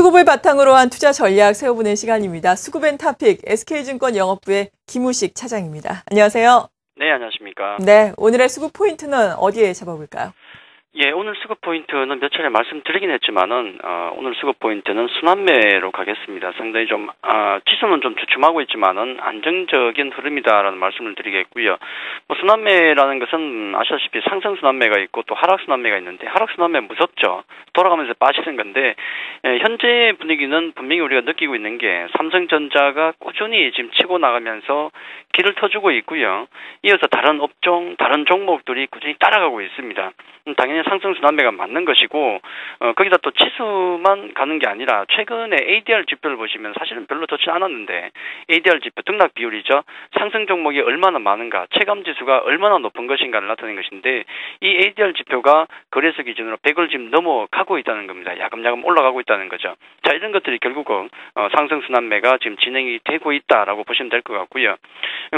수급을 바탕으로 한 투자 전략 세워보는 시간입니다. 수급앤타픽 SK증권 영업부의 김우식 차장입니다. 안녕하세요. 네, 안녕하십니까. 네, 오늘의 수급 포인트는 어디에 잡아볼까요? 예, 오늘 수급 포인트는 몇 차례 말씀드리긴 했지만은, 오늘 수급 포인트는 순환매로 가겠습니다. 상당히 지수는 좀 주춤하고 있지만은 안정적인 흐름이다라는 말씀을 드리겠고요. 순환매라는 것은 아시다시피 상승 순환매가 있고 또 하락 순환매가 있는데, 하락 순환매 무섭죠. 돌아가면서 빠지는 건데, 현재 분위기는 분명히 우리가 느끼고 있는 게 삼성전자가 꾸준히 지금 치고 나가면서 길을 터주고 있고요. 이어서 다른 업종, 다른 종목들이 꾸준히 따라가고 있습니다. 당연히 상승 순환매가 맞는 것이고, 거기다 또 지수만 가는 게 아니라 최근에 ADR 지표를 보시면 사실은 별로 좋지 않았는데, ADR 지표 등락 비율이죠. 상승 종목이 얼마나 많은가, 체감 지수가 얼마나 높은 것인가를 나타내는 것인데, 이 ADR 지표가 거래소 기준으로 100을 지금 넘어가고 있다는 겁니다. 야금야금 올라가고 있다는 거죠. 자, 이런 것들이 결국은 상승 순환매가 지금 진행이 되고 있다라고 보시면 될 것 같고요.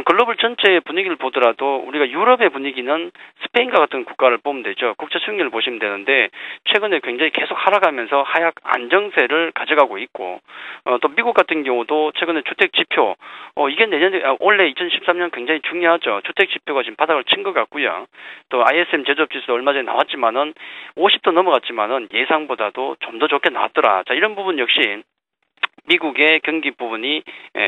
글로벌 전체의 분위기를 보더라도 우리가 유럽의 분위기는 스페인과 같은 국가를 보면 되죠. 국제 수익률을 보시면 되는데 최근에 굉장히 계속 하락하면서 하약 안정세를 가져가고 있고, 또 미국 같은 경우도 최근에 주택 지표, 이게 올해 2013년 굉장히 중요하죠. 주택 지표가 지금 바닥을 친 것 같고요. 또 ISM 제조업 지수 얼마 전에 나왔지만은 50도 넘어갔지만은 예상보다도 좀 더 좋게 나왔더라. 자, 이런 부분 역시 미국의 경기 부분이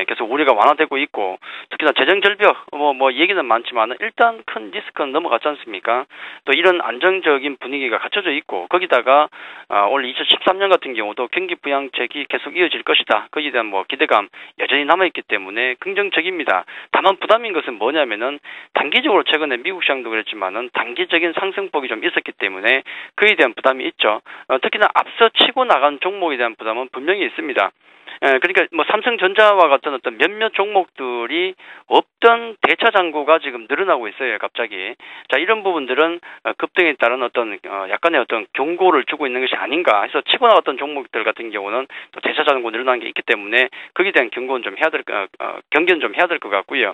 계속 우려가 완화되고 있고, 특히나 재정 절벽 얘기는 많지만 일단 큰 리스크는 넘어갔지 않습니까? 또 이런 안정적인 분위기가 갖춰져 있고, 거기다가 올 2013년 같은 경우도 경기 부양책이 계속 이어질 것이다. 거기에 대한 기대감 여전히 남아 있기 때문에 긍정적입니다. 다만 부담인 것은 뭐냐면은 단기적으로 최근에 미국 시장도 그랬지만은 단기적인 상승폭이 좀 있었기 때문에 그에 대한 부담이 있죠. 특히나 앞서 치고 나간 종목에 대한 부담은 분명히 있습니다. 그러니까 삼성전자와 같은 어떤 몇몇 종목들이 없던 대차 잔고가 지금 늘어나고 있어요, 갑자기. 자, 이런 부분들은 급등에 따른 어떤 약간의 어떤 경고를 주고 있는 것이 아닌가 해서 치고 나갔던 종목들 같은 경우는 또 대차 잔고 늘어나는 게 있기 때문에 거기에 대한 경고는 좀 경계는 좀 해야 될 것 같고요.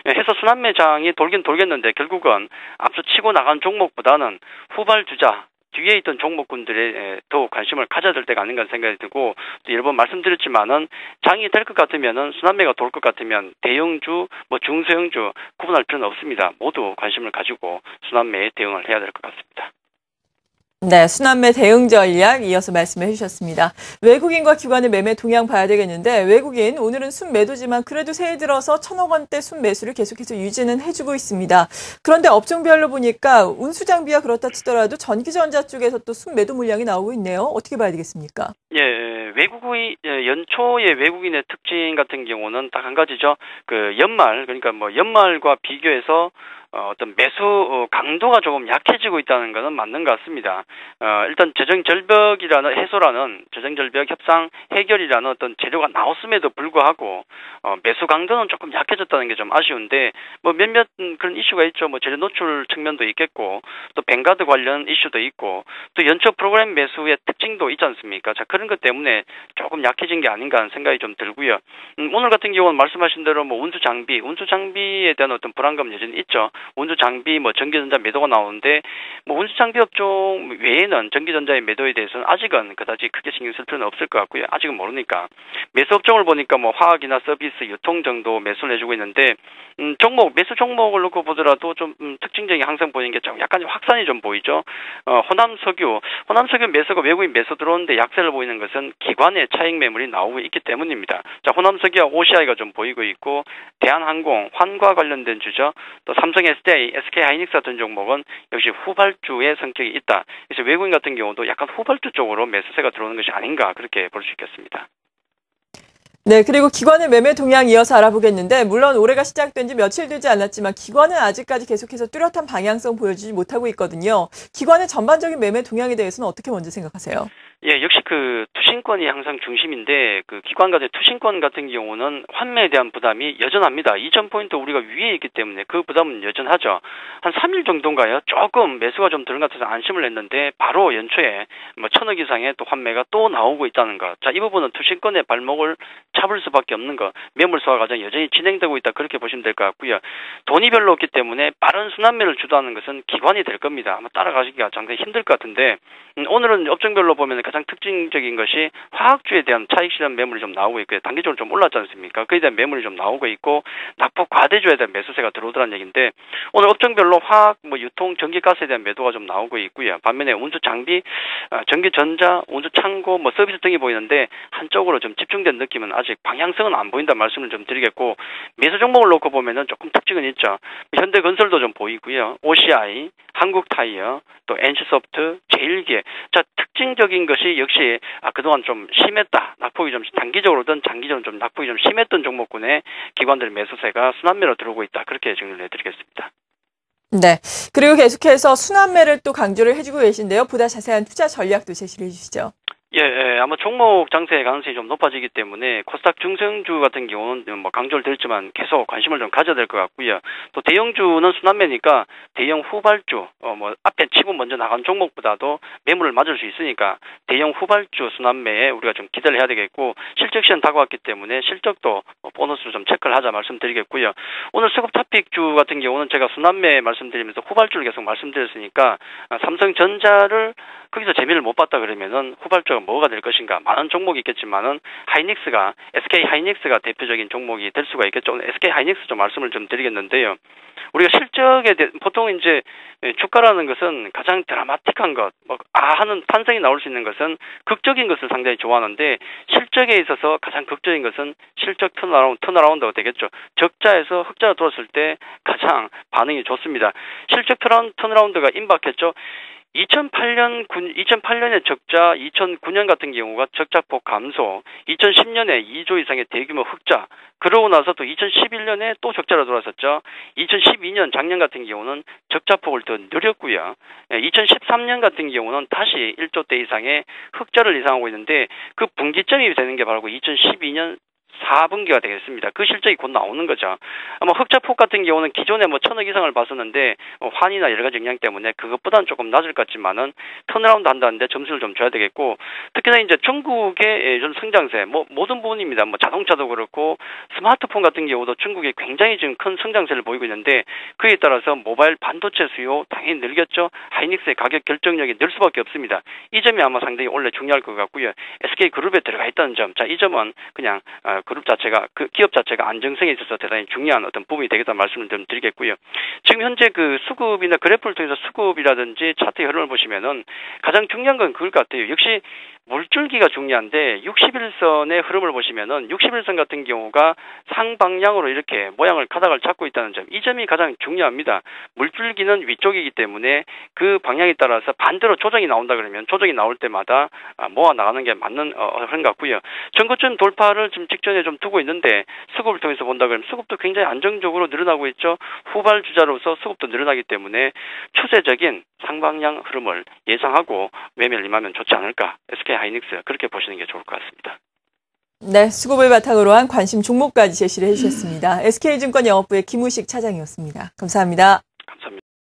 해서 순환매장이 돌긴 돌겠는데 결국은 앞서 치고 나간 종목보다는 후발주자, 뒤에 있던 종목군들에 더 관심을 가져야 될 때가 아닌가 생각이 들고, 또 여러 번 말씀드렸지만은 장이 될 것 같으면은 순환매가 돌 것 같으면 대형주, 중소형주 구분할 필요는 없습니다. 모두 관심을 가지고 순환매에 대응을 해야 될 것 같습니다. 네, 순환매 대응 전략 이어서 말씀해 주셨습니다. 외국인과 기관의 매매 동향 봐야 되겠는데, 외국인 오늘은 순매도지만 그래도 새해 들어서 1,000억 원대 순매수를 계속해서 유지는 해주고 있습니다. 그런데 업종별로 보니까 운수장비와 그렇다 치더라도 전기전자 쪽에서 또 순매도 물량이 나오고 있네요. 어떻게 봐야 되겠습니까? 예, 연초의 외국인의 특징 같은 경우는 딱 한 가지죠. 연말, 그러니까 연말과 비교해서 어떤 매수 강도가 조금 약해지고 있다는 것은 맞는 것 같습니다. 일단 재정절벽이라는 해소라는 재정절벽 협상 해결이라는 어떤 재료가 나왔음에도 불구하고 매수 강도는 조금 약해졌다는 게 좀 아쉬운데, 몇몇 그런 이슈가 있죠. 재료 노출 측면도 있겠고, 또 뱅가드 관련 이슈도 있고, 또 연초 프로그램 매수의 특징도 있지 않습니까? 자, 그런 것 때문에 조금 약해진 게 아닌가 하는 생각이 좀 들고요. 오늘 같은 경우는 말씀하신 대로 운수 장비에 대한 어떤 불안감 여전히 있죠. 운수 장비, 전기전자 매도가 나오는데, 운수 장비 업종 외에는 전기전자의 매도에 대해서는 아직은 그다지 크게 신경 쓸 필요는 없을 것 같고요. 아직은 모르니까. 매수 업종을 보니까 화학이나 서비스, 유통 정도 매수를 해주고 있는데, 매수 종목을 놓고 보더라도 좀 특징적인 항상 보이는 게 좀 약간 확산이 좀 보이죠. 호남석유 매수가 외국인 매수 들어오는데 약세를 보이는 것은 기관의 차익 매물이 나오고 있기 때문입니다. 자, 호남석유와 OCI가 좀 보이고 있고, 대한항공, 환과 관련된 주죠. 또 삼성 SDI, SK하이닉스 같은 종목은 역시 후발주의 성격이 있다. 그래서 외국인 같은 경우도 약간 후발주 쪽으로 매수세가 들어오는 것이 아닌가, 그렇게 볼 수 있겠습니다. 네, 그리고 기관의 매매 동향 이어서 알아보겠는데, 물론 올해가 시작된 지 며칠 되지 않았지만 기관은 아직까지 계속해서 뚜렷한 방향성 보여주지 못하고 있거든요. 기관의 전반적인 매매 동향에 대해서는 어떻게 먼저 생각하세요? 예, 역시 투신권이 항상 중심인데, 기관 간의 투신권 같은 경우는 환매에 대한 부담이 여전합니다. 2,000포인트 우리가 위에 있기 때문에 그 부담은 여전하죠. 한 3일 정도인가요? 조금 매수가 좀 들은 것 같아서 안심을 했는데, 바로 연초에 1,000억 이상의 또 환매가 또 나오고 있다는 것. 자, 이 부분은 투신권의 발목을 잡을 수밖에 없는 거, 매물 소화 과정이 여전히 진행되고 있다 그렇게 보시면 될 것 같고요. 돈이 별로 없기 때문에 빠른 순환매를 주도하는 것은 기관이 될 겁니다. 아마 따라가기가 상당히 힘들 것 같은데 오늘은 업종별로 보면 가장 특징적인 것이 화학주에 대한 차익 실현 매물이 좀 나오고 있고요. 단기적으로 좀 올랐지 않습니까? 그에 대한 매물이 좀 나오고 있고 납품 과대주에 대한 매수세가 들어오더라는 얘기인데 오늘 업종별로 화학, 유통, 전기가스에 대한 매도가 좀 나오고 있고요. 반면에 운수 장비, 전기전자, 운수 창고, 서비스 등이 보이는데 한쪽으로 좀 집중된 느낌은 아직 방향성은 안 보인다 말씀을 좀 드리겠고 매수 종목을 놓고 보면은 조금 특징은 있죠. 현대건설도 좀 보이고요. OCI, 한국타이어, 또 NC소프트, 제일기계. 자, 특징적인 것이 역시 그동안 좀 심했다. 낙폭이 좀 단기적으로든 장기적으로 좀 낙폭이 좀 심했던 종목군에 기관들의 매수세가 순환매로 들어오고 있다. 그렇게 정리를 해드리겠습니다. 네. 그리고 계속해서 순환매를 또 강조를 해주고 계신데요. 보다 자세한 투자 전략도 제시를 해주시죠. 예, 아마 종목 장세의 가능성이 좀 높아지기 때문에 코스닥 중성주 같은 경우는 강조를 드렸지만 계속 관심을 좀 가져야 될 것 같고요. 또 대형주는 순환매니까 대형 후발주, 앞에 치고 먼저 나간 종목보다도 매물을 맞을 수 있으니까 대형 후발주 순환매에 우리가 좀 기대를 해야 되겠고 실적 시간 다가왔기 때문에 실적도 보너스로 좀 체크를 하자 말씀드리겠고요. 오늘 수급 토픽주 같은 경우는 제가 순환매 말씀드리면서 후발주를 계속 말씀드렸으니까 삼성전자를 거기서 재미를 못 봤다 그러면은 후발주가 뭐가 될 것인가 많은 종목이 있겠지만은 SK 하이닉스가 대표적인 종목이 될 수가 있겠죠. SK 하이닉스 좀 말씀을 좀 드리겠는데요. 우리가 실적에 보통 이제 주가라는 것은 가장 드라마틱한 것, 하는 판정이 나올 수 있는 것은 극적인 것을 상당히 좋아하는데 실적에 있어서 가장 극적인 것은 실적 턴어라운드가 되겠죠. 적자에서 흑자로 돌았을 때 가장 반응이 좋습니다. 실적 턴어라운드가 임박했죠. 2008년에 적자, 2009년 같은 경우가 적자폭 감소, 2010년에 2조 이상의 대규모 흑자, 그러고 나서 또 2011년에 또 적자로 돌아섰죠. 2012년 작년 같은 경우는 적자폭을 더 늘렸고요. 2013년 같은 경우는 다시 1조대 이상의 흑자를 예상하고 있는데 그 분기점이 되는 게 바로 2012년 4분기가 되겠습니다. 그 실적이 곧 나오는 거죠. 아마 흑자폭 같은 경우는 기존에 1,000억 이상을 봤었는데 환이나 여러 가지 영향 때문에 그것보다는 조금 낮을 것 같지만은 턴어라운드 한다는데 점수를 좀 줘야 되겠고 특히나 이제 중국의 전 성장세 모든 부분입니다. 자동차도 그렇고 스마트폰 같은 경우도 중국이 굉장히 지금 큰 성장세를 보이고 있는데 그에 따라서 모바일 반도체 수요 당연히 늘겠죠. 하이닉스의 가격 결정력이 늘 수밖에 없습니다. 이 점이 아마 상당히 원래 중요할 것 같고요. SK그룹에 들어가 있다는 점, 이 점은 그냥 그룹 자체가 기업 자체가 안정성에 있어서 대단히 중요한 어떤 부분이 되겠다는 말씀을 좀 드리겠고요. 지금 현재 그 수급이나 그래프를 통해서 수급이라든지 차트 흐름을 보시면은 가장 중요한 건 그걸 것 같아요. 역시 물줄기가 중요한데 61선의 흐름을 보시면은 61선 같은 경우가 상방향으로 이렇게 모양을 가닥을 잡고 있다는 점, 이 점이 가장 중요합니다. 물줄기는 위쪽이기 때문에 그 방향에 따라서 반대로 조정이 나온다 그러면 조정이 나올 때마다 모아 나가는 게 맞는 흐름 같고요. 전고점 돌파를 지금 직전에 좀 두고 있는데 수급을 통해서 본다 그러면 수급도 굉장히 안정적으로 늘어나고 있죠. 후발 주자로서 수급도 늘어나기 때문에 추세적인 상방향 흐름을 예상하고 매매를 임하면 좋지 않을까. SK 하이닉스 그렇게 보시는 게 좋을 것 같습니다. 네, 수급을 바탕으로 한 관심 종목까지 제시를 해주셨습니다. SK증권 영업부의 김우식 차장이었습니다. 감사합니다.